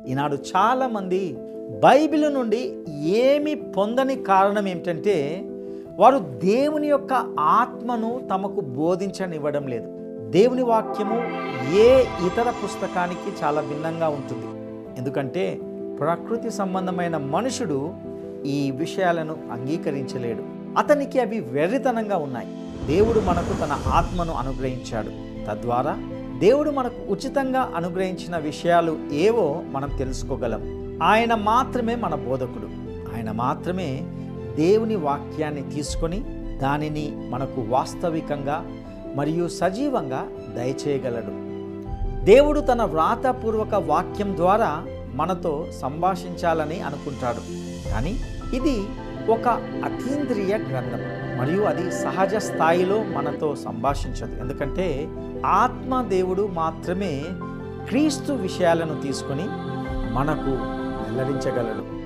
ఈనాడు చాలామంది బైబిల్ నుండి ఏమి పొందని కారణం ఏమిటంటే వారు దేవుని యొక్క ఆత్మను తమకు బోధించనివ్వడం లేదు. దేవుని వాక్యము ఏ ఇతర పుస్తకానికి చాలా భిన్నంగా ఉంటుంది. ఎందుకంటే ప్రకృతి సంబంధమైన మనుషుడు ఈ విషయాలను అంగీకరించలేడు. అతనికి అవి వెర్రితనంగా ఉన్నాయి. దేవుడు మనకు తన ఆత్మను అనుగ్రహించాడు. తద్వారా దేవుడు మనకు ఉచితంగా అనుగ్రహించిన విషయాలు ఏవో మనం తెలుసుకోగలం. ఆయన మాత్రమే మన బోధకుడు. ఆయన మాత్రమే దేవుని వాక్యాన్ని తీసుకొని దానిని మనకు వాస్తవికంగా మరియు సజీవంగా దయచేయగలడు. దేవుడు తన వ్రాతపూర్వక వాక్యం ద్వారా మనతో సంభాషించాలని అనుకుంటాడు. కానీ ఇది ఒక అతీంద్రియ గ్రంథం మరియు అది సహజ స్థాయిలో మనతో సంభాషించదు. ఎందుకంటే ఆత్మ దేవుడు మాత్రమే క్రీస్తు విషయాలను తీసుకొని మనకు వెల్లడించగలడు.